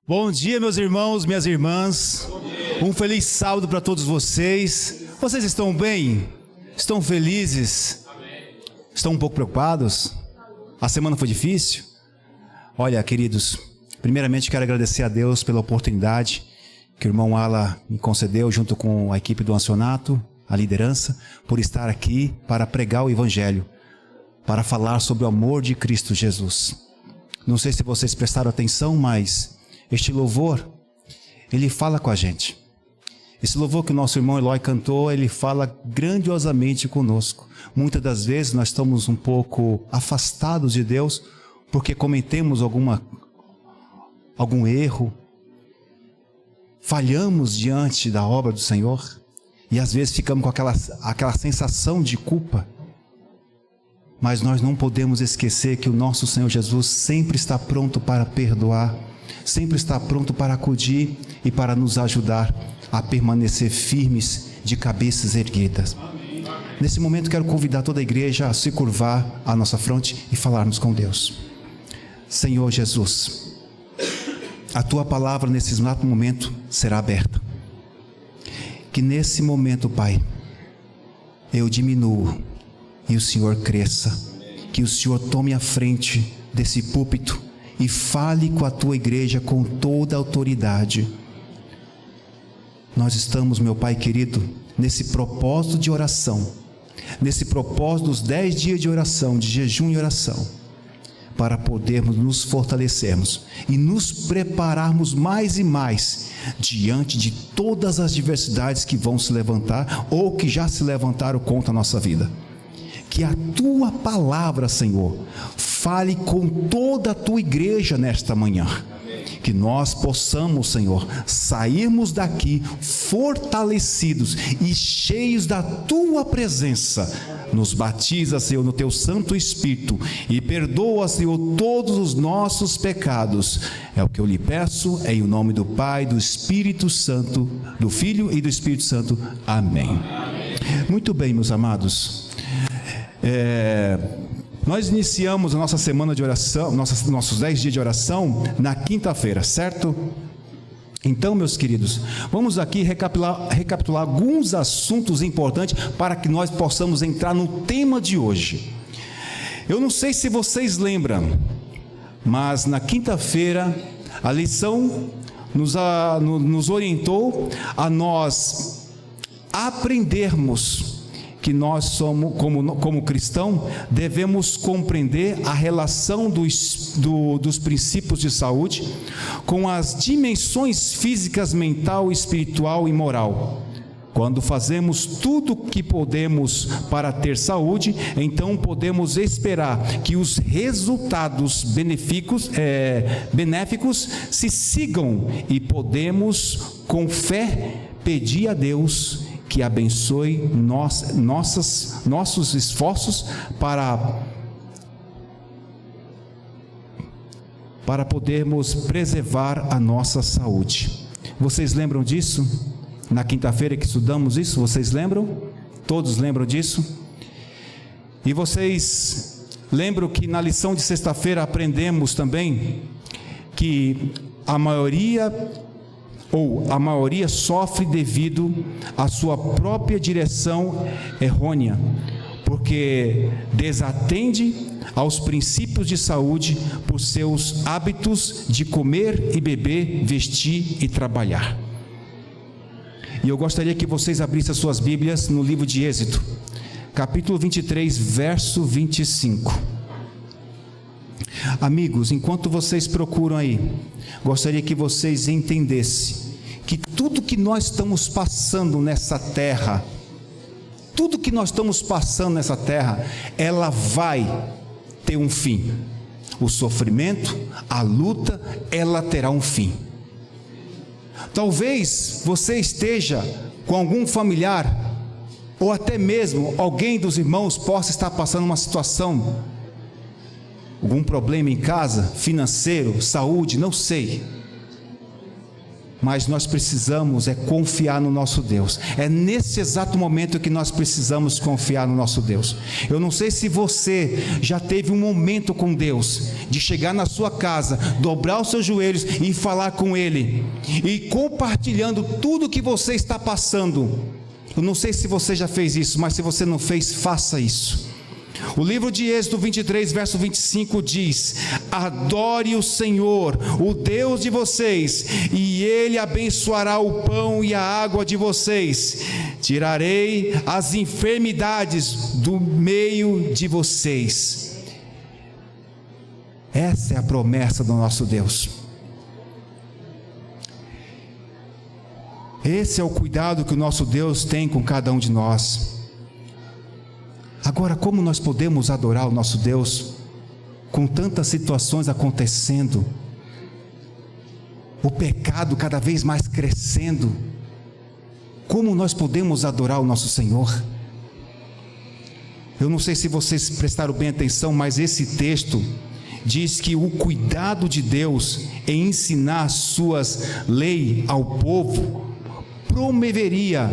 Bom dia, meus irmãos, minhas irmãs. Um feliz sábado para todos vocês. Vocês estão bem? Estão felizes? Estão um pouco preocupados? A semana foi difícil? Olha, queridos, primeiramente quero agradecer a Deus pela oportunidade que o irmão Ala me concedeu, junto com a equipe do Ancionato, a liderança, por estar aqui para pregar o Evangelho, para falar sobre o amor de Cristo Jesus. Não sei se vocês prestaram atenção, mas este louvor, ele fala com a gente. Esse louvor que o nosso irmão Eloy cantou, ele fala grandiosamente conosco. Muitas das vezes nós estamos um pouco afastados de Deus, porque cometemos algum erro, falhamos diante da obra do Senhor, e às vezes ficamos com aquela sensação de culpa. Mas nós não podemos esquecer que o nosso Senhor Jesus sempre está pronto para perdoar, sempre está pronto para acudir e para nos ajudar a permanecer firmes, de cabeças erguidas. Nesse momento quero convidar toda a igreja a se curvar à nossa fronte e falarmos com Deus. Senhor Jesus, a Tua palavra nesse exato momento será aberta. Que nesse momento, Pai, eu diminuo e o Senhor cresça. Que o Senhor tome a frente desse púlpito e fale com a Tua igreja com toda a autoridade. Nós estamos, meu Pai querido, nesse propósito de oração, nesse propósito dos 10 dias de oração, de jejum e oração, para podermos nos fortalecermos e nos prepararmos mais e mais diante de todas as diversidades que vão se levantar ou que já se levantaram contra a nossa vida. Que a Tua palavra, Senhor, fale com toda a Tua igreja nesta manhã. Que nós possamos, Senhor, sairmos daqui fortalecidos e cheios da Tua presença. Nos batiza, Senhor, no Teu Santo Espírito e perdoa, Senhor, todos os nossos pecados. É o que eu lhe peço, em nome do Pai, do Espírito Santo, do Filho e do Espírito Santo. Amém. Muito bem, meus amados. Nós iniciamos a nossa semana de oração, nossos 10 dias de oração, na quinta-feira, certo? Então, meus queridos, vamos aqui recapitular alguns assuntos importantes para que nós possamos entrar no tema de hoje. Eu não sei se vocês lembram, mas na quinta-feira a lição nos orientou a nós aprendermos que nós somos, como cristão, devemos compreender a relação dos princípios de saúde com as dimensões físicas, mental, espiritual e moral. Quando fazemos tudo o que podemos para ter saúde, então podemos esperar que os resultados benéficos se sigam e podemos, com fé, pedir a Deus que abençoe nossos esforços para podermos preservar a nossa saúde. Vocês lembram disso? Na quinta-feira que estudamos isso, vocês lembram? Todos lembram disso? E vocês lembram que na lição de sexta-feira aprendemos também que a maioria sofre devido à sua própria direção errônea, porque desatende aos princípios de saúde por seus hábitos de comer e beber, vestir e trabalhar. E eu gostaria que vocês abrissem as suas Bíblias no livro de Êxodo, capítulo 23, verso 25. Amigos, enquanto vocês procuram aí, gostaria que vocês entendessem que tudo que nós estamos passando nessa terra, ela vai ter um fim. O sofrimento, a luta, ela terá um fim. Talvez você esteja com algum familiar, ou até mesmo alguém dos irmãos possa estar passando uma situação, algum problema em casa, financeiro, saúde, não sei. mas nós precisamos confiar no nosso Deus. É nesse exato momento que nós precisamos confiar no nosso Deus. Eu não sei se você já teve um momento com Deus, de chegar na sua casa, dobrar os seus joelhos e falar com Ele, e compartilhando tudo que você está passando. Eu não sei se você já fez isso, mas se você não fez, faça isso. O livro de Êxodo 23, verso 25 diz: adore o Senhor, o Deus de vocês, e Ele abençoará o pão e a água de vocês. Tirarei as enfermidades do meio de vocês. Essa é a promessa do nosso Deus. Esse é o cuidado que o nosso Deus tem com cada um de nós. Agora, como nós podemos adorar o nosso Deus com tantas situações acontecendo, o pecado cada vez mais crescendo? Como nós podemos adorar o nosso Senhor? Eu não sei se vocês prestaram bem atenção, mas esse texto diz que o cuidado de Deus em ensinar suas leis ao povo promoveria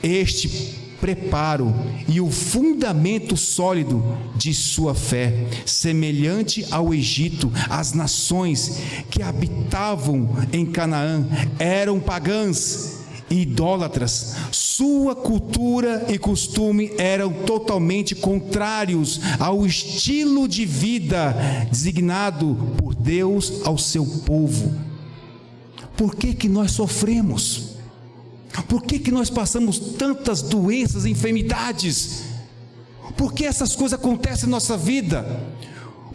este preparo e o fundamento sólido de sua fé, semelhante ao Egito. As nações que habitavam em Canaã eram pagãs e idólatras. Sua cultura e costume eram totalmente contrários ao estilo de vida designado por Deus ao seu povo. Por que nós sofremos? Por que nós passamos tantas doenças e enfermidades? Por que essas coisas acontecem na nossa vida?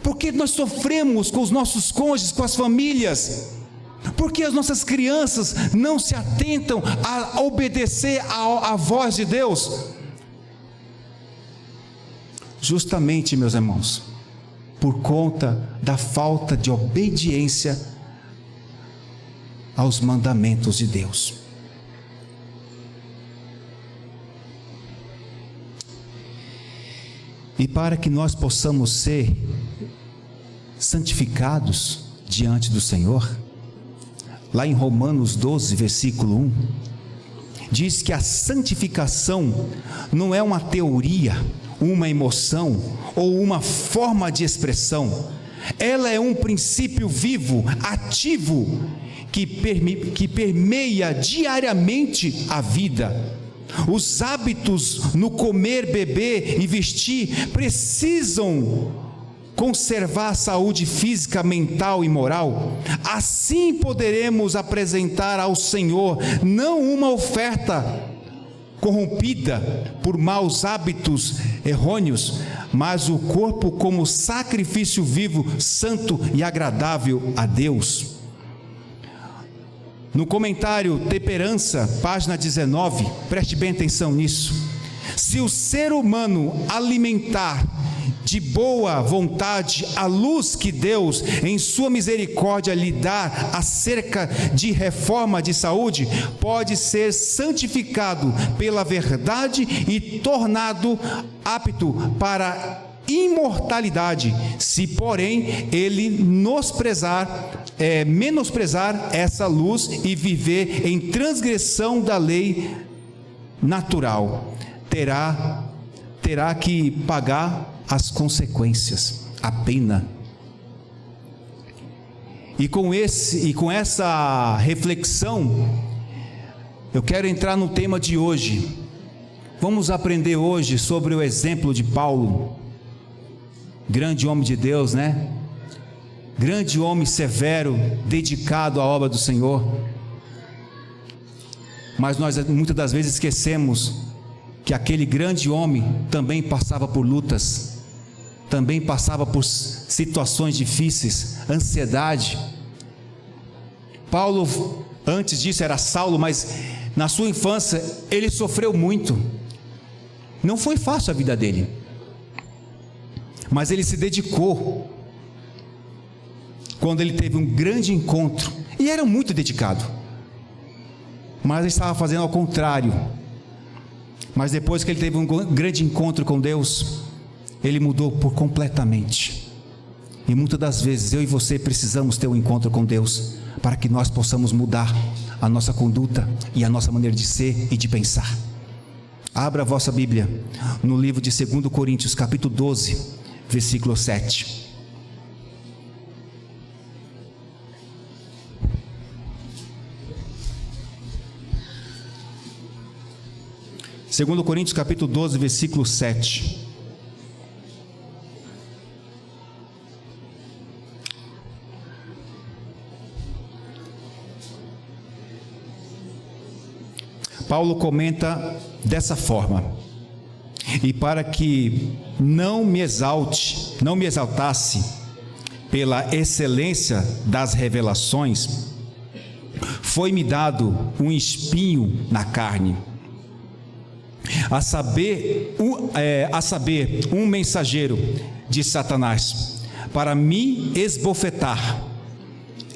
Por que nós sofremos com os nossos cônjuges, com as famílias? Por que as nossas crianças não se atentam a obedecer à voz de Deus? Justamente, meus irmãos, por conta da falta de obediência aos mandamentos de Deus. E para que nós possamos ser santificados diante do Senhor, lá em Romanos 12, versículo 1, diz que a santificação não é uma teoria, uma emoção ou uma forma de expressão. Ela é um princípio vivo, ativo, que permeia diariamente a vida. Os hábitos no comer, beber e vestir precisam conservar a saúde física, mental e moral. Assim poderemos apresentar ao Senhor não uma oferta corrompida por maus hábitos errôneos, mas o corpo como sacrifício vivo, santo e agradável a Deus. No comentário Temperança, página 19, preste bem atenção nisso. Se o ser humano alimentar de boa vontade a luz que Deus, em sua misericórdia, lhe dá acerca de reforma de saúde, pode ser santificado pela verdade e tornado apto para imortalidade, se porém ele menosprezar essa luz e viver em transgressão da lei natural, terá que pagar as consequências, a pena. E com essa reflexão, eu quero entrar no tema de hoje. Vamos aprender hoje sobre o exemplo de Paulo, grande homem de Deus, né? Grande homem severo, dedicado à obra do Senhor. Mas nós muitas das vezes esquecemos que aquele grande homem também passava por lutas, também passava por situações difíceis, ansiedade. Paulo, antes disso era Saulo, mas na sua infância ele sofreu muito. Não foi fácil a vida dele, mas ele se dedicou quando ele teve um grande encontro, e era muito dedicado, mas ele estava fazendo ao contrário. Mas depois que ele teve um grande encontro com Deus, ele mudou por completamente. E muitas das vezes eu e você precisamos ter um encontro com Deus, para que nós possamos mudar a nossa conduta e a nossa maneira de ser e de pensar. Abra a vossa Bíblia no livro de 2 Coríntios, capítulo 12, versículo 7. Segundo Coríntios, capítulo 12, versículo 7. Paulo comenta dessa forma: e para que não me exaltasse pela excelência das revelações, foi-me dado um espinho na carne, a saber, um mensageiro de Satanás, para me esbofetar,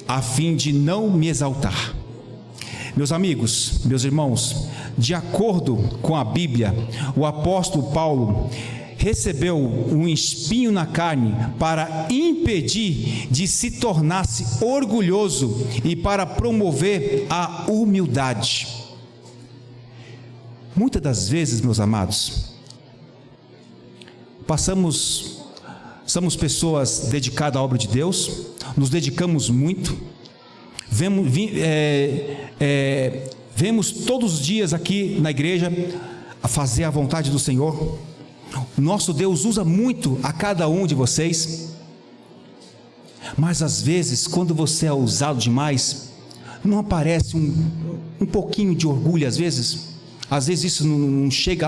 a fim de não me exaltar. Meus amigos, meus irmãos, de acordo com a Bíblia, o apóstolo Paulo recebeu um espinho na carne para impedir de se tornar-se orgulhoso e para promover a humildade. Muitas das vezes, meus amados, somos pessoas dedicadas à obra de Deus, nos dedicamos muito, vemos todos os dias aqui na igreja a fazer a vontade do Senhor. Nosso Deus usa muito a cada um de vocês, mas às vezes, quando você é usado demais, não aparece um pouquinho de orgulho? Às vezes isso não chega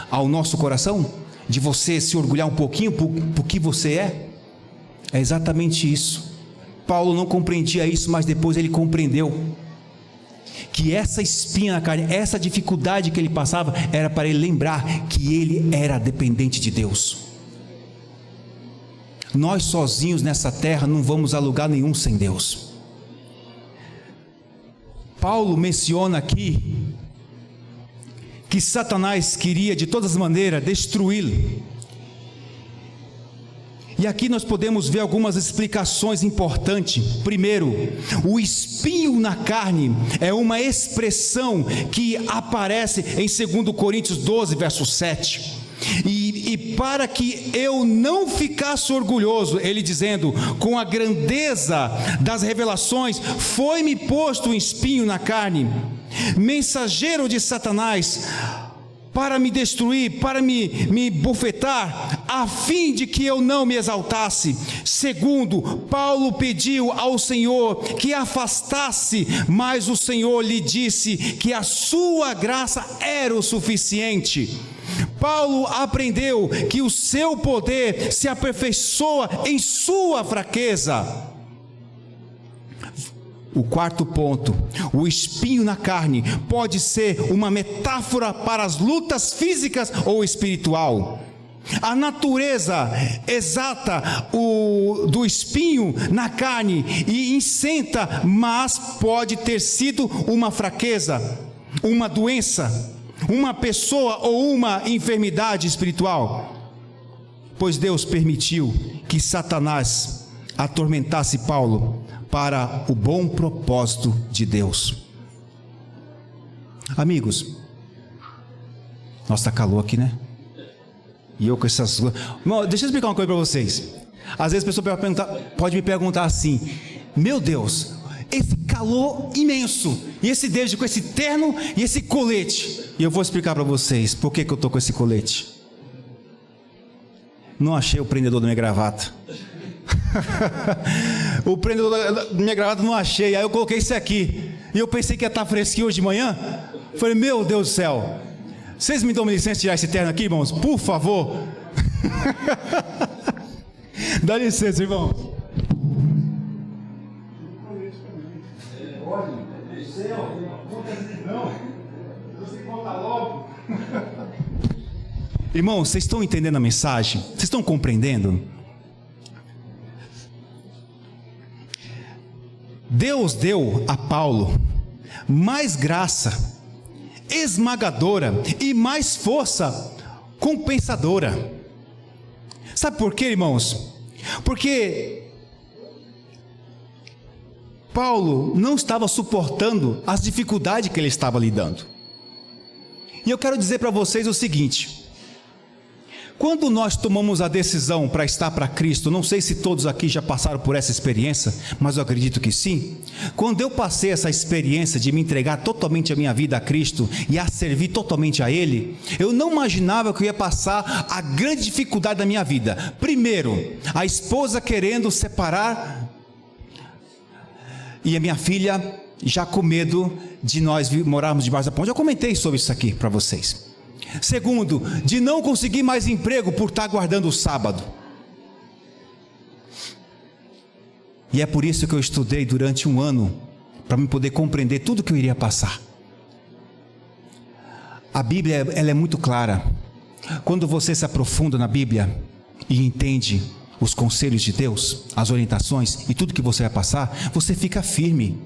ao nosso coração, de você se orgulhar um pouquinho por que você é? É exatamente isso. Paulo não compreendia isso, mas depois ele compreendeu que essa espinha na carne, essa dificuldade que ele passava, era para ele lembrar que ele era dependente de Deus. Nós sozinhos nessa terra não vamos a lugar nenhum sem Deus. Paulo menciona aqui que Satanás queria de todas as maneiras destruí-lo. E aqui nós podemos ver algumas explicações importantes. Primeiro, o espinho na carne é uma expressão que aparece em 2 Coríntios 12, verso 7. E para que eu não ficasse orgulhoso, ele dizendo, com a grandeza das revelações, foi-me posto um espinho na carne, mensageiro de Satanás, para me destruir, para me bofetar, a fim de que eu não me exaltasse. Segundo, Paulo pediu ao Senhor que afastasse, mas o Senhor lhe disse que a sua graça era o suficiente. Paulo aprendeu que o seu poder se aperfeiçoa em sua fraqueza. O quarto ponto, o espinho na carne pode ser uma metáfora para as lutas físicas ou espiritual. A natureza exata do espinho na carne e isenta, mas pode ter sido uma fraqueza, uma doença, uma pessoa ou uma enfermidade espiritual. Pois Deus permitiu que Satanás atormentasse Paulo para o bom propósito de Deus. Amigos, nossa, está calor aqui, né? E eu com essas... Deixa eu explicar uma coisa para vocês. Às vezes a pessoa pode me perguntar assim: meu Deus, esse calor imenso, e esse David com esse terno e esse colete. E eu vou explicar para vocês por que eu estou com esse colete. Não achei o prendedor da minha gravata. O prendedor da minha gravata não achei. Aí eu coloquei isso aqui, e eu pensei que ia estar fresquinho hoje de manhã. Falei, meu Deus do céu, vocês me dão licença de tirar esse terno aqui, irmãos? Por favor. Dá licença, irmão. Irmãos, vocês estão entendendo a mensagem? Vocês estão compreendendo? Deus deu a Paulo mais graça esmagadora e mais força compensadora. Sabe por quê, irmãos? Porque Paulo não estava suportando as dificuldades que ele estava lidando. E eu quero dizer para vocês o seguinte: quando nós tomamos a decisão para estar para Cristo, não sei se todos aqui já passaram por essa experiência, mas eu acredito que sim. Quando eu passei essa experiência de me entregar totalmente a minha vida a Cristo e a servir totalmente a Ele, eu não imaginava que eu ia passar a grande dificuldade da minha vida. Primeiro, a esposa querendo separar, e a minha filha já com medo de nós morarmos debaixo da ponte. Eu comentei sobre isso aqui para vocês. Segundo, de não conseguir mais emprego por estar guardando o sábado. E é por isso que eu estudei durante 1 ano, para me poder compreender tudo que eu iria passar. A Bíblia, ela é muito clara. Quando você se aprofunda na Bíblia e entende os conselhos de Deus, as orientações e tudo que você vai passar, você fica firme.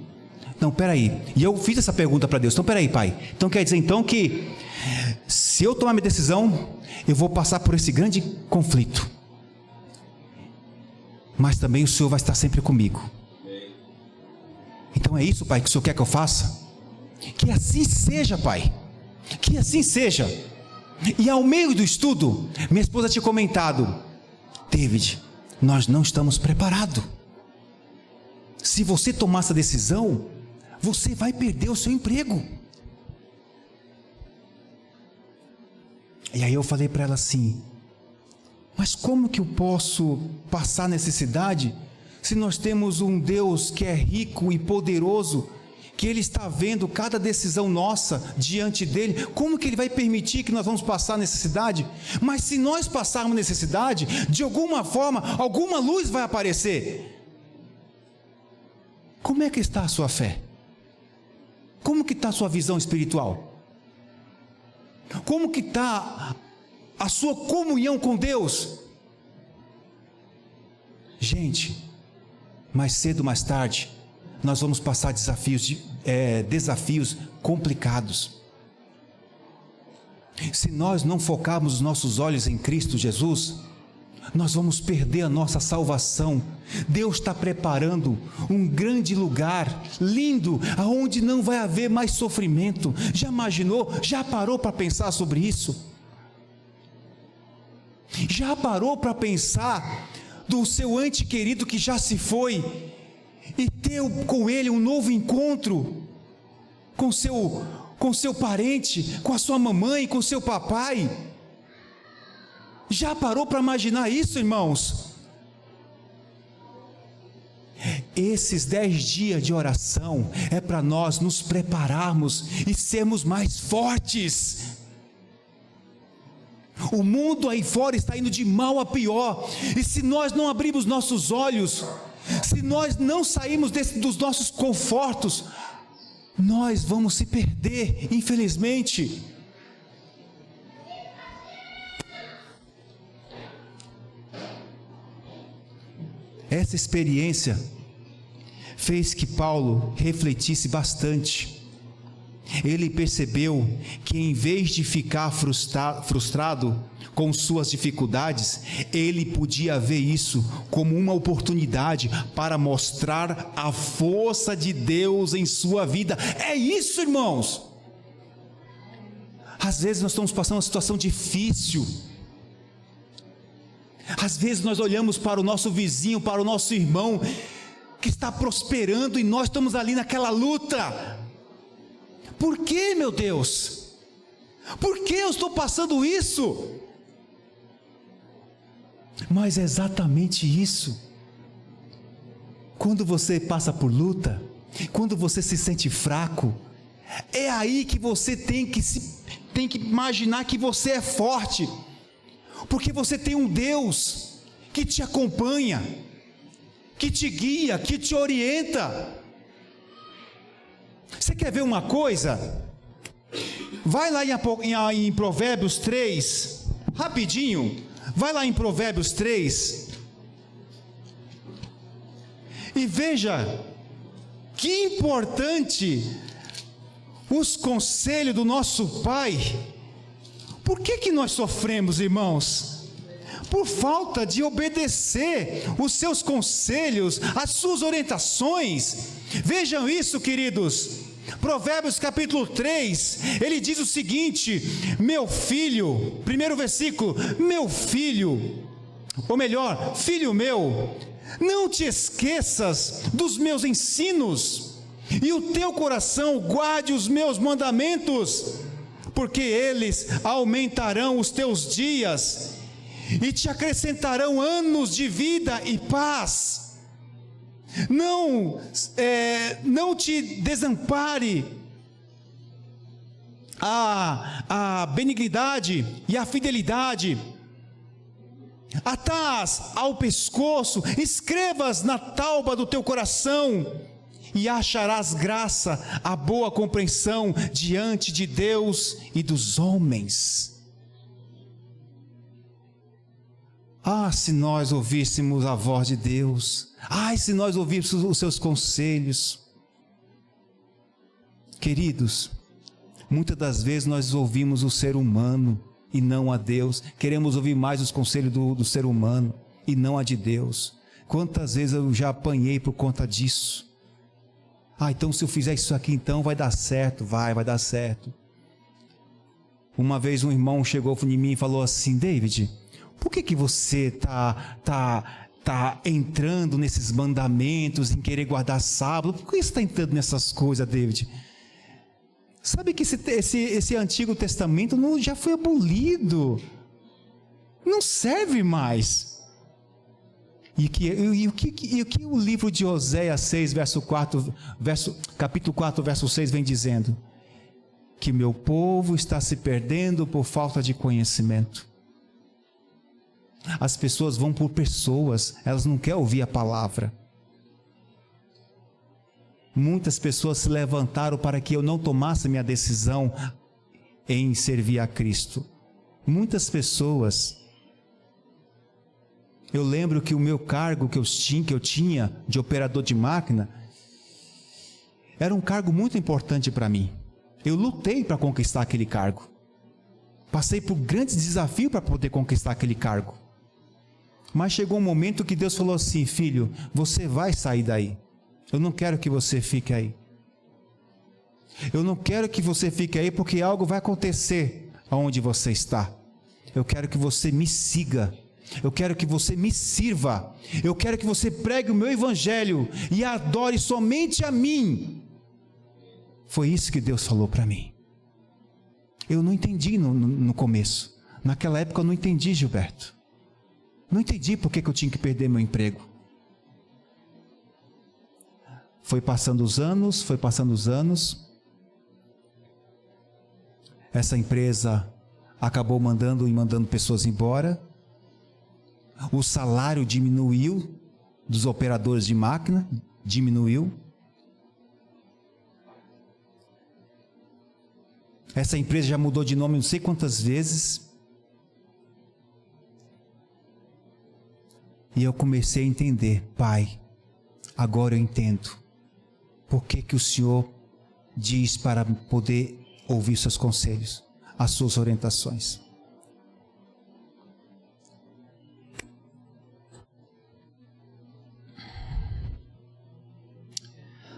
Não, peraí, e eu fiz essa pergunta para Deus, então peraí, Pai, então quer dizer então que se eu tomar minha decisão, eu vou passar por esse grande conflito, mas também o Senhor vai estar sempre comigo. Então é isso, Pai, que o Senhor quer que eu faça? Que assim seja, Pai, que assim seja. E ao meio do estudo, minha esposa tinha comentado: David, nós não estamos preparados. Se você tomar essa decisão, você vai perder o seu emprego. E aí eu falei para ela assim: mas como que eu posso passar necessidade se nós temos um Deus que é rico e poderoso, que Ele está vendo cada decisão nossa diante dEle? Como que Ele vai permitir que nós vamos passar necessidade? Mas se nós passarmos necessidade, de alguma forma, alguma luz vai aparecer. Como é que está a sua fé? Como que está a sua visão espiritual? Como que está a sua comunhão com Deus? Gente, mais cedo ou mais tarde, nós vamos passar desafios complicados. Se nós não focarmos os nossos olhos em Cristo Jesus, nós vamos perder a nossa salvação. Deus está preparando um grande lugar, lindo, aonde não vai haver mais sofrimento. Já imaginou? Já parou para pensar sobre isso? Já parou para pensar do seu ente querido que já se foi e ter com ele um novo encontro com seu parente, com a sua mamãe, com seu papai? Já parou para imaginar isso, irmãos? Esses 10 dias de oração é para nós nos prepararmos e sermos mais fortes. O mundo aí fora está indo de mal a pior, e se nós não abrirmos nossos olhos, se nós não sairmos dos nossos confortos, nós vamos se perder, infelizmente. Essa experiência fez que Paulo refletisse bastante. Ele percebeu que em vez de ficar frustrado com suas dificuldades, ele podia ver isso como uma oportunidade para mostrar a força de Deus em sua vida. É isso, irmãos. Às vezes nós estamos passando uma situação difícil. Às vezes nós olhamos para o nosso vizinho, para o nosso irmão que está prosperando, e nós estamos ali naquela luta. Por que, meu Deus? Por que eu estou passando isso? Mas é exatamente isso. Quando você passa por luta, quando você se sente fraco, é aí que você tem que imaginar que você é forte, porque você tem um Deus que te acompanha, que te guia, que te orienta. Você quer ver uma coisa? Vai lá em Provérbios 3, rapidinho, vai lá em Provérbios 3, e veja que importante os conselhos do nosso Pai. Por que nós sofremos, irmãos? por falta de obedecer os seus conselhos, as suas orientações. Vejam isso, queridos. Provérbios capítulo 3, ele diz o seguinte: meu filho, primeiro versículo, meu filho, ou melhor, filho meu, não te esqueças dos meus ensinos, e o teu coração guarde os meus mandamentos, porque eles aumentarão os teus dias, e te acrescentarão anos de vida e paz. Não te desampare a benignidade e a fidelidade. Atás ao pescoço, escrevas na tauba do teu coração, e acharás graça, a boa compreensão diante de Deus e dos homens. Ah, se nós ouvíssemos a voz de Deus, ai, se nós ouvíssemos os seus conselhos. Queridos, muitas das vezes nós ouvimos o ser humano e não a Deus. Queremos ouvir mais os conselhos do ser humano e não a de Deus. Quantas vezes eu já apanhei por conta disso? Ah, então se eu fizer isso aqui, então vai dar certo. Vai dar certo. Uma vez um irmão chegou em mim e falou assim: David, por que você tá entrando nesses mandamentos, em querer guardar sábado? Por que você está entrando nessas coisas, David? Sabe que esse Antigo Testamento já foi abolido, não serve mais. E o que o livro de Oséias 6, capítulo 4, verso 6 vem dizendo? Que meu povo está se perdendo por falta de conhecimento. As pessoas vão por pessoas, elas não querem ouvir a palavra. Muitas pessoas se levantaram para que eu não tomasse minha decisão em servir a Cristo. Muitas pessoas. Eu lembro que o meu cargo que eu tinha de operador de máquina era um cargo muito importante para mim. Eu lutei para conquistar aquele cargo. Passei por grandes desafios para poder conquistar aquele cargo. Mas chegou um momento que Deus falou assim: filho, você vai sair daí. Eu não quero que você fique aí. Eu não quero que você fique aí porque algo vai acontecer aonde você está. Eu quero que você me siga. Eu quero que você me sirva. Eu quero que você pregue o meu evangelho e adore somente a mim. Foi isso que Deus falou para mim. Eu não entendi no começo. Naquela época eu não entendi, Gilberto. Não entendi por que eu tinha que perder meu emprego. Foi passando os anos. Essa empresa acabou mandando pessoas embora. O salário diminuiu dos operadores de máquina, diminuiu. Essa empresa já mudou de nome não sei quantas vezes. E eu comecei a entender: Pai, agora eu entendo por que o Senhor diz para poder ouvir seus conselhos, as suas orientações.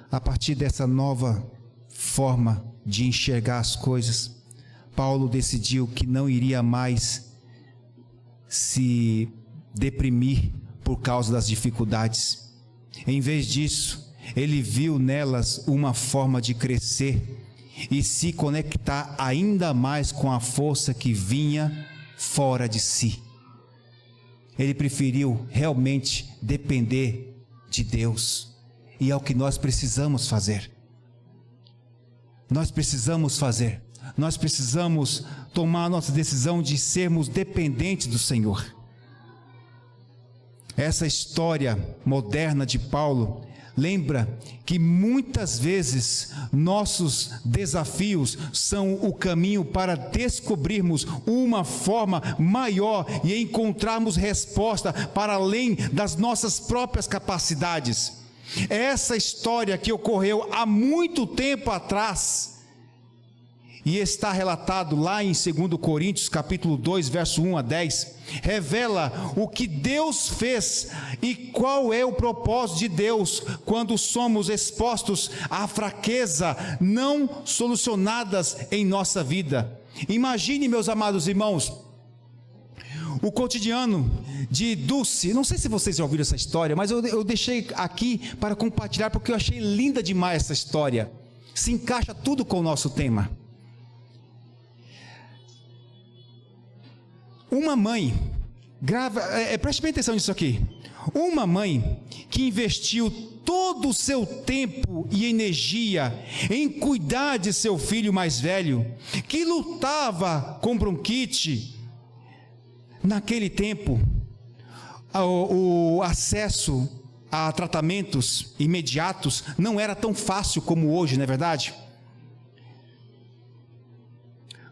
A partir dessa nova forma de enxergar as coisas, Paulo decidiu que não iria mais se deprimir por causa das dificuldades. Em vez disso, ele viu nelas uma forma de crescer e se conectar ainda mais com a força que vinha fora de si. Ele preferiu realmente depender de Deus, e é o que nós precisamos fazer. Nós precisamos tomar a nossa decisão de sermos dependentes do Senhor. Essa história moderna de Paulo lembra que muitas vezes nossos desafios são o caminho para descobrirmos uma forma maior e encontrarmos resposta para além das nossas próprias capacidades. Essa história que ocorreu há muito tempo atrás, e está relatado lá em 2 Coríntios, capítulo 2, verso 1 a 10, revela o que Deus fez e qual é o propósito de Deus quando somos expostos à fraqueza não solucionadas em nossa vida. Imagine, meus amados irmãos, o cotidiano de Dulce. Não sei se vocês já ouviram essa história, mas eu deixei aqui para compartilhar porque eu achei linda demais essa história. Se encaixa tudo com o nosso tema. Uma mãe, preste bem atenção nisso aqui. Uma mãe que investiu todo o seu tempo e energia em cuidar de seu filho mais velho, que lutava com bronquite. Naquele tempo, o acesso a tratamentos imediatos não era tão fácil como hoje, não é verdade?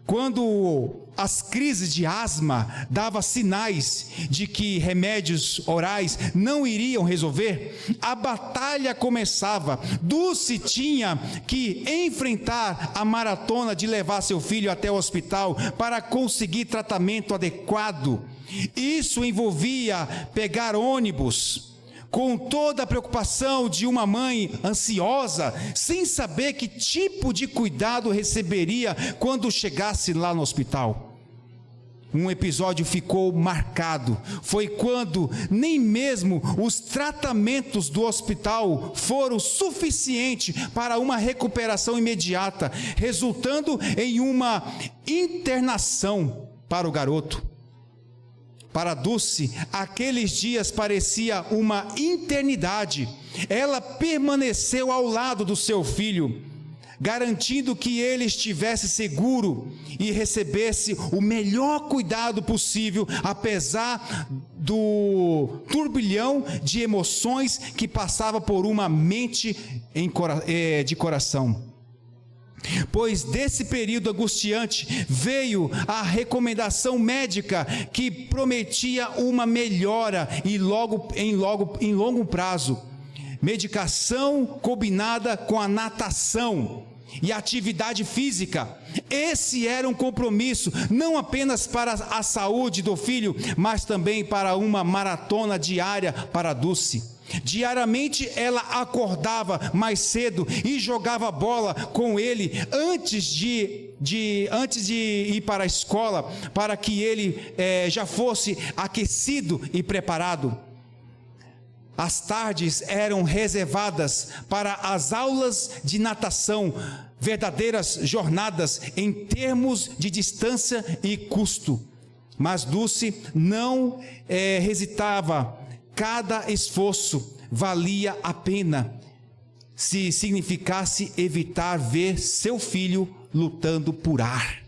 Quando as crises de asma davam sinais de que remédios orais não iriam resolver, a batalha começava. Dulce tinha que enfrentar a maratona de levar seu filho até o hospital para conseguir tratamento adequado. Isso envolvia pegar ônibus, com toda a preocupação de uma mãe ansiosa, sem saber que tipo de cuidado receberia quando chegasse lá no hospital. Um episódio ficou marcado, foi quando nem mesmo os tratamentos do hospital foram suficientes para uma recuperação imediata, resultando em uma internação para o garoto. Para Dulce, aqueles dias parecia uma eternidade. Ela permaneceu ao lado do seu filho, garantindo que ele estivesse seguro e recebesse o melhor cuidado possível, apesar do turbilhão de emoções que passava por uma mente de coração. Pois desse período angustiante veio a recomendação médica que prometia uma melhora em longo prazo. Medicação combinada com a natação e atividade física. Esse era um compromisso não apenas para a saúde do filho, mas também para uma maratona diária para Dulce. Diariamente ela acordava mais cedo e jogava bola com ele antes de ir para a escola, para que ele já fosse aquecido e preparado. As tardes eram reservadas para as aulas de natação, verdadeiras jornadas em termos de distância e custo. Mas Dulce não hesitava. Cada esforço valia a pena, se significasse evitar ver seu filho lutando por ar.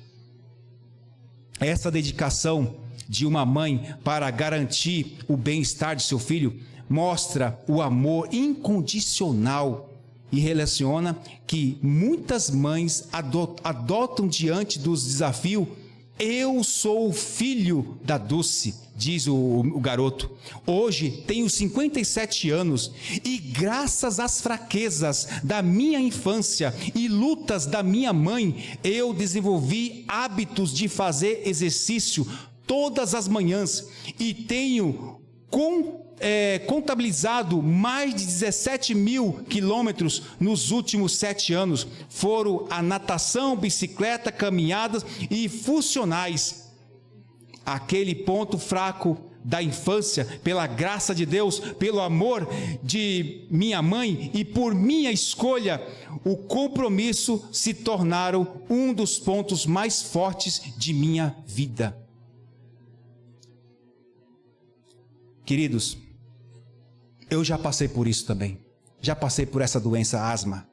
Essa dedicação de uma mãe para garantir o bem-estar de seu filho mostra o amor incondicional e relaciona que muitas mães adotam diante dos desafios. Eu sou o filho da Dulce, diz o garoto. Hoje tenho 57 anos e graças às fraquezas da minha infância e lutas da minha mãe, eu desenvolvi hábitos de fazer exercício todas as manhãs e tenho contabilizado mais de 17 mil quilômetros nos últimos 7 anos. Foram a natação, bicicleta, caminhadas e funcionais. Aquele ponto fraco da infância, pela graça de Deus, pelo amor de minha mãe e por minha escolha, o compromisso se tornaram um dos pontos mais fortes de minha vida. Queridos, eu já passei por isso também. Já passei por essa doença, asma,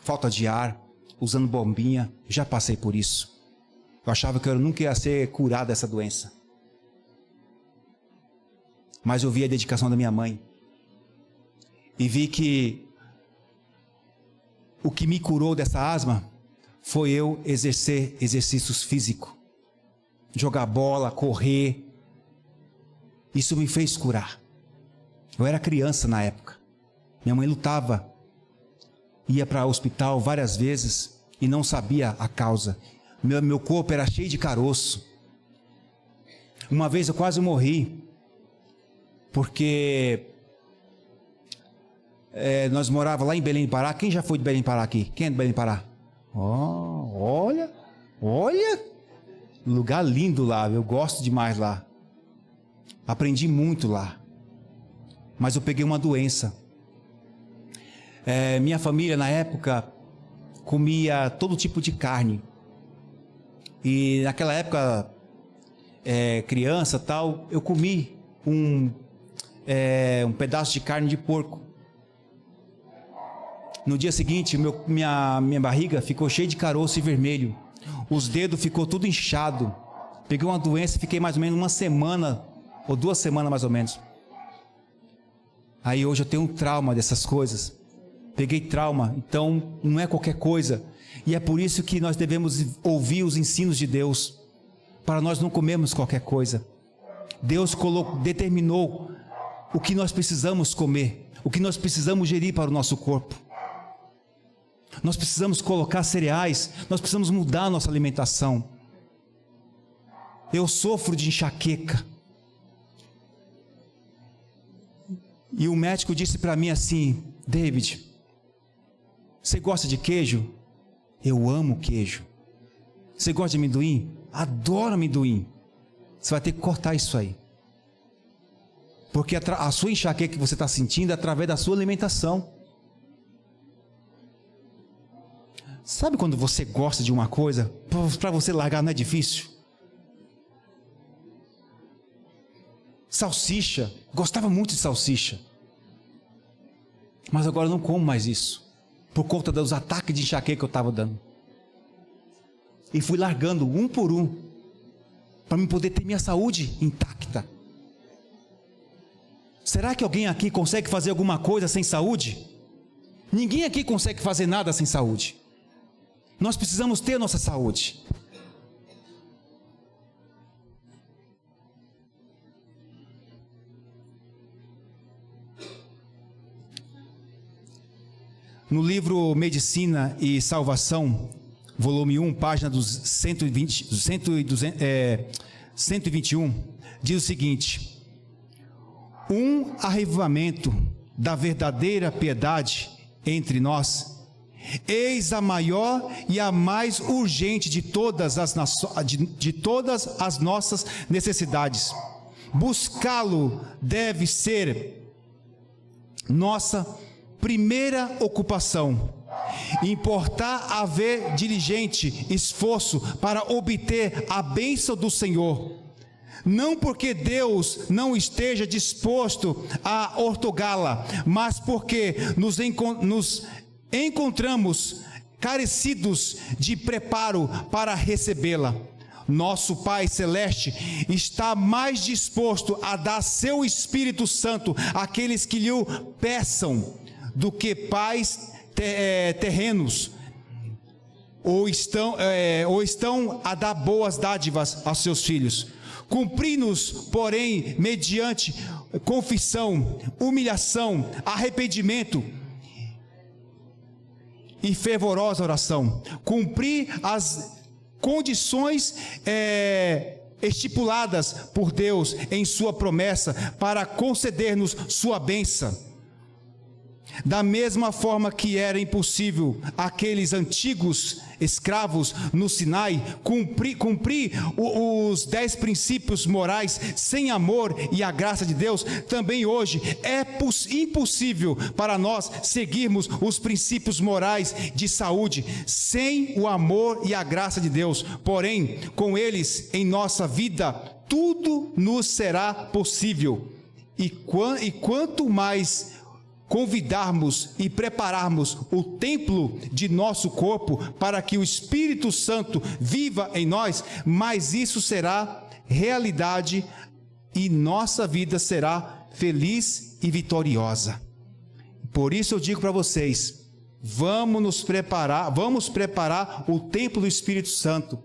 falta de ar, usando bombinha. Já passei por isso. Eu achava que eu nunca ia ser curado dessa doença. Mas eu vi a dedicação da minha mãe. E vi que o que me curou dessa asma foi eu exercer exercícios físicos. Jogar bola, correr. Isso me fez curar. Eu era criança na época. Minha mãe lutava. Ia para o hospital várias vezes e não sabia a causa. Meu corpo era cheio de caroço. Uma vez eu quase morri, porque nós morávamos lá em Belém do Pará. Quem já foi de Belém do Pará aqui? Quem é de Belém do Pará? Olha, lugar lindo lá, eu gosto demais lá. Aprendi muito lá. Mas eu peguei uma doença. Minha família na época comia todo tipo de carne. E naquela época, criança tal, eu comi um pedaço de carne de porco. No dia seguinte, minha barriga ficou cheia de caroço e vermelho. Os dedos ficou tudo inchado. Peguei uma doença e fiquei mais ou menos uma semana, ou 2 semanas mais ou menos. Aí hoje eu tenho um trauma dessas coisas. Peguei trauma, então não é qualquer coisa. E é por isso que nós devemos ouvir os ensinos de Deus, para nós não comermos qualquer coisa. Deus determinou o que nós precisamos comer, o que nós precisamos gerir para o nosso corpo. Nós precisamos colocar cereais, nós precisamos mudar a nossa alimentação. Eu sofro de enxaqueca. E o médico disse para mim assim: David, você gosta de queijo? Eu amo queijo. Você gosta de amendoim? Adoro amendoim. Você vai ter que cortar isso aí. Porque a sua enxaqueca que você está sentindo é através da sua alimentação. Sabe quando você gosta de uma coisa, para você largar não é difícil? Salsicha, gostava muito de salsicha. Mas agora eu não como mais isso, por conta dos ataques de enxaqueca que eu estava dando. E fui largando um por um, para me poder ter minha saúde intacta. Será que alguém aqui consegue fazer alguma coisa sem saúde? Ninguém aqui consegue fazer nada sem saúde. Nós precisamos ter nossa saúde. No livro Medicina e Salvação, volume 1, página dos 121, diz o seguinte: um avivamento da verdadeira piedade entre nós, eis a maior e a mais urgente de todas as nossas necessidades. Buscá-lo deve ser nossa primeira ocupação. Importar haver diligente esforço para obter a bênção do Senhor. Não porque Deus não esteja disposto a ortogá-la, mas porque nos encontramos carecidos de preparo para recebê-la. Nosso Pai Celeste está mais disposto a dar seu Espírito Santo àqueles que lhe peçam do que pais terrenos ou estão a dar boas dádivas aos seus filhos. Cumpri-nos, porém, mediante confissão, humilhação, arrependimento e fervorosa oração. Cumprir as condições estipuladas por Deus em sua promessa para conceder-nos sua bênção. Da mesma forma que era impossível àqueles antigos escravos no Sinai cumprir os 10 princípios morais sem amor e a graça de Deus, também hoje é impossível para nós seguirmos os princípios morais de saúde sem o amor e a graça de Deus. Porém, com eles em nossa vida, tudo nos será possível. E quanto mais convidarmos e prepararmos o templo de nosso corpo para que o Espírito Santo viva em nós, mas isso será realidade e nossa vida será feliz e vitoriosa. Por isso eu digo para vocês, vamos preparar o templo do Espírito Santo.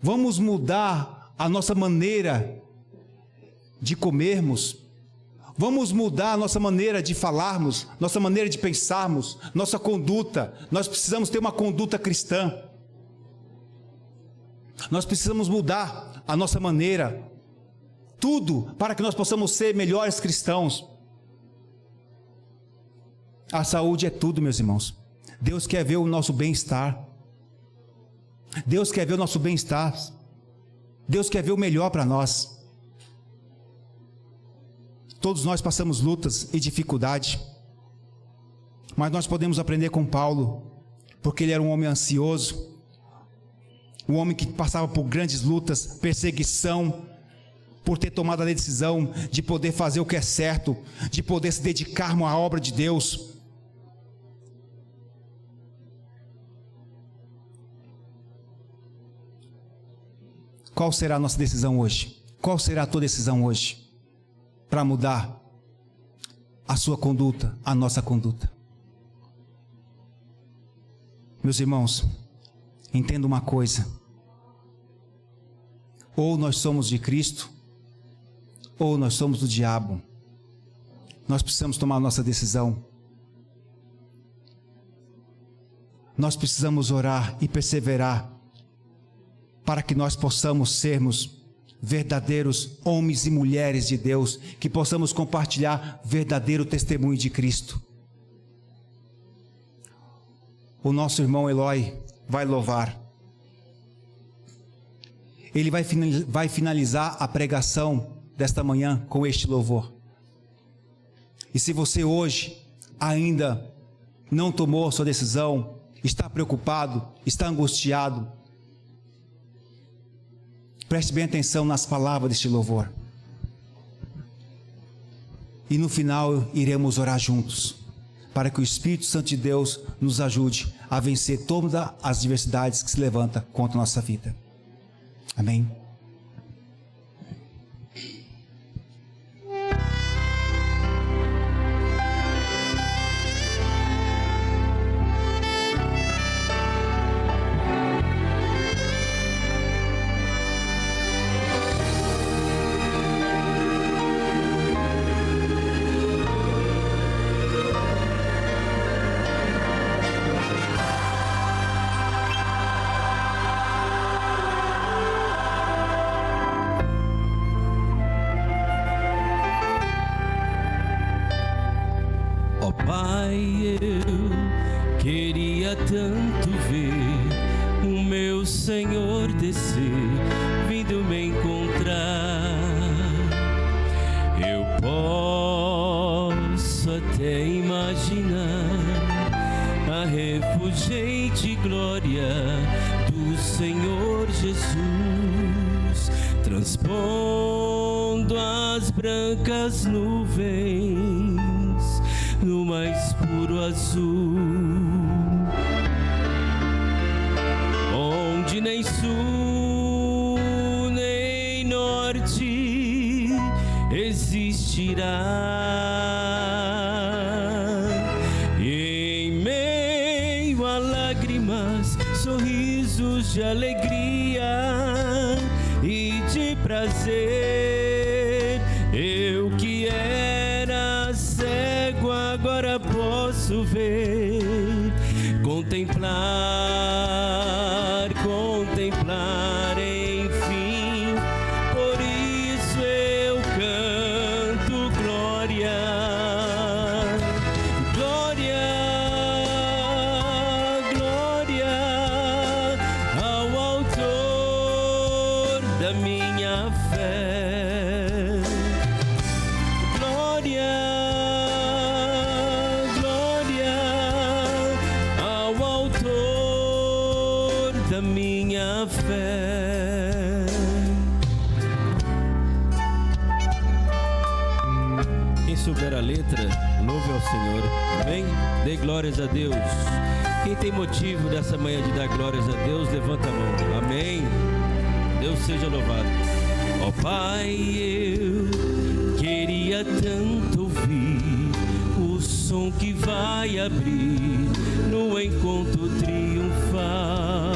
Vamos mudar a nossa maneira de comermos. Vamos mudar a nossa maneira de falarmos, nossa maneira de pensarmos, nossa conduta. Nós precisamos ter uma conduta cristã. Nós precisamos mudar a nossa maneira, tudo para que nós possamos ser melhores cristãos. A saúde é tudo, meus irmãos. Deus quer ver o nosso bem-estar. Deus quer ver o nosso bem-estar. Deus quer ver o melhor para nós. Todos nós passamos lutas e dificuldade, mas nós podemos aprender com Paulo, porque ele era um homem ansioso, um homem que passava por grandes lutas, perseguição, por ter tomado a decisão de poder fazer o que é certo, de poder se dedicar à obra de Deus. Qual será a nossa decisão hoje? Qual será a tua decisão hoje? Para mudar a sua conduta, a nossa conduta. Meus irmãos, entenda uma coisa. Ou nós somos de Cristo, ou nós somos do diabo. Nós precisamos tomar a nossa decisão. Nós precisamos orar e perseverar, para que nós possamos sermos verdadeiros homens e mulheres de Deus, que possamos compartilhar verdadeiro testemunho de Cristo. O nosso irmão Eloy vai louvar. Ele vai finalizar a pregação desta manhã com este louvor. E se você hoje ainda não tomou a sua decisão, está preocupado, está angustiado, preste bem atenção nas palavras deste louvor. E no final iremos orar juntos, para que o Espírito Santo de Deus nos ajude a vencer todas as adversidades que se levantam contra a nossa vida. Amém? Pai, eu queria tanto ver o meu Senhor descer, vindo me encontrar. Eu posso até imaginar a refulgente glória do Senhor Jesus, transpondo as brancas nuvens no mais puro azul, onde nem sul nem norte existirá. E em meio a lágrimas, sorrisos de alegria e de prazer, eu que era cego agora posso ver, contemplar, enfim. Por isso eu canto glória, glória, glória ao autor da minha fé. Glória, da minha fé. Quem souber a letra, louve ao Senhor. Amém? Dê glórias a Deus. Quem tem motivo dessa manhã de dar glórias a Deus, levanta a mão. Amém? Deus seja louvado. Ó Pai, eu queria tanto ouvir o som que vai abrir no encontro triunfal,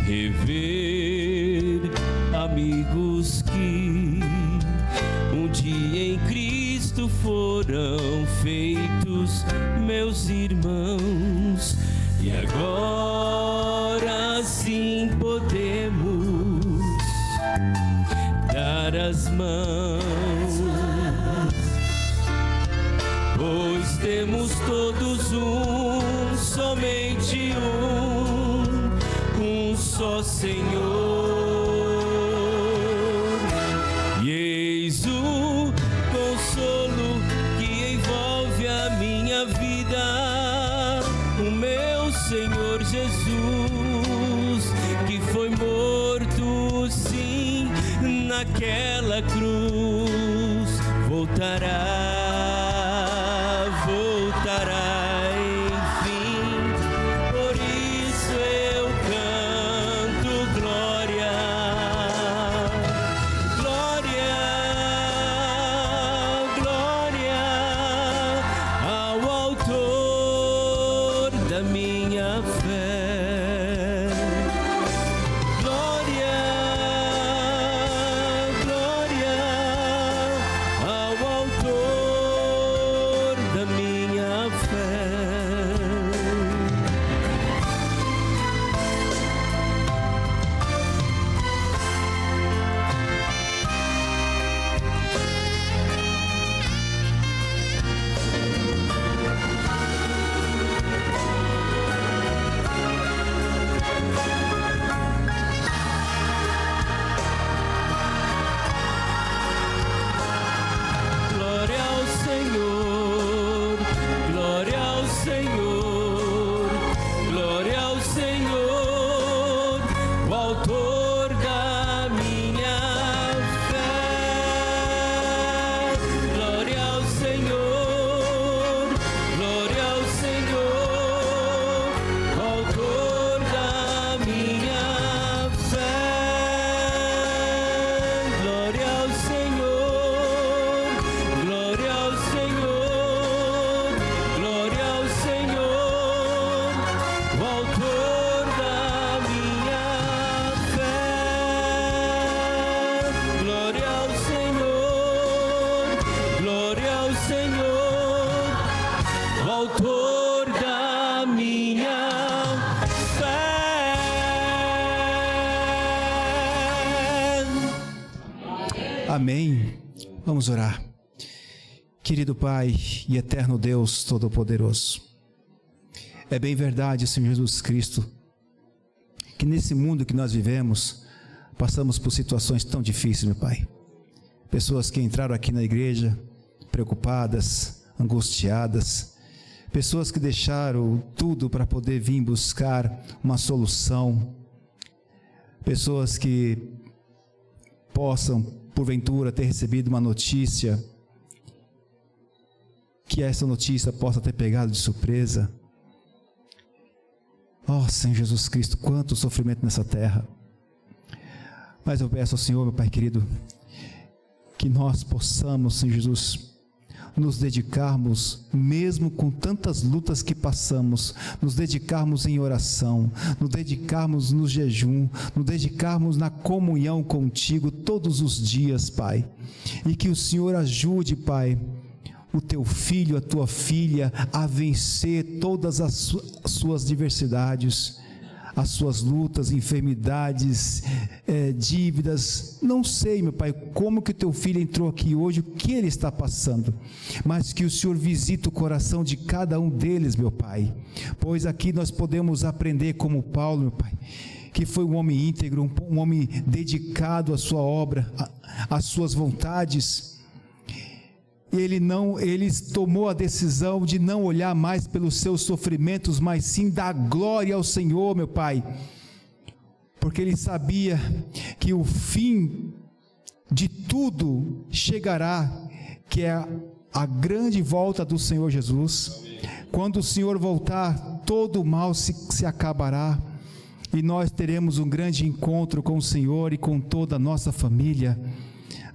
rever amigos que um dia em Cristo foram feitos meus irmãos, e agora sim podemos mãos, pois temos todos somente um só Senhor. E eis o consolo que envolve a minha vida, o meu Senhor Jesus, que foi morto, sim, naquela cruz, voltará, enfim. Por isso eu canto glória, glória, glória ao autor da minha fé. Glória, glória ao autor da minha fé. Glória ao Senhor, glória ao Senhor, glória ao Senhor, o autor da minha fé. Glória ao Senhor, glória ao Senhor, o autor da minha fé. Glória ao Senhor, glória ao Senhor, glória ao Senhor, o autor da minha fé. Glória ao Senhor, glória ao Senhor, o autor da minha fé. Amém. Vamos orar. Querido Pai e eterno Deus Todo-Poderoso, é bem verdade, Senhor Jesus Cristo, que nesse mundo que nós vivemos, passamos por situações tão difíceis, meu Pai. Pessoas que entraram aqui na igreja preocupadas, angustiadas, pessoas que deixaram tudo para poder vir buscar uma solução, pessoas que possam, porventura, ter recebido uma notícia, que essa notícia possa ter pegado de surpresa. Ó Senhor Jesus Cristo, quanto sofrimento nessa terra. Mas eu peço ao Senhor, meu Pai querido, que nós possamos, Senhor Jesus, nos dedicarmos, mesmo com tantas lutas que passamos, nos dedicarmos em oração, nos dedicarmos no jejum, nos dedicarmos na comunhão contigo todos os dias, Pai. E que o Senhor ajude, Pai, o teu filho, a tua filha, a vencer todas as suas diversidades, as suas lutas, enfermidades, dívidas. Não sei, meu Pai, como que o teu filho entrou aqui hoje, o que ele está passando, mas que o Senhor visite o coração de cada um deles, meu Pai, pois aqui nós podemos aprender como Paulo, meu Pai, que foi um homem íntegro, um homem dedicado à sua obra, às suas vontades. Ele tomou a decisão de não olhar mais pelos seus sofrimentos, mas sim dar glória ao Senhor, meu Pai, porque ele sabia que o fim de tudo chegará, que é a grande volta do Senhor Jesus. Quando o Senhor voltar, todo o mal se acabará, e nós teremos um grande encontro com o Senhor e com toda a nossa família.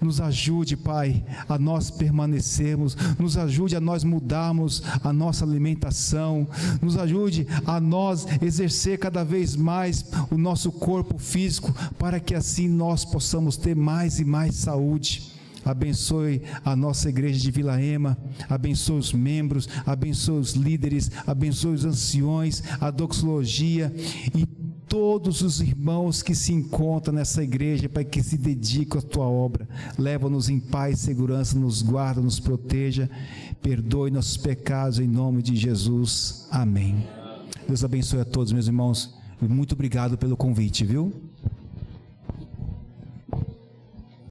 Nos ajude, Pai, a nós permanecermos, nos ajude a nós mudarmos a nossa alimentação, nos ajude a nós exercer cada vez mais o nosso corpo físico, para que assim nós possamos ter mais e mais saúde. Abençoe a nossa igreja de Vila Ema, abençoe os membros, abençoe os líderes, abençoe os anciões, a doxologia e todos os irmãos que se encontram nessa igreja, Pai, que se dedicam à Tua obra. Leva-nos em paz e segurança, nos guarda, nos proteja, perdoe nossos pecados em nome de Jesus. Amém. Deus abençoe a todos, meus irmãos. Muito obrigado pelo convite, viu?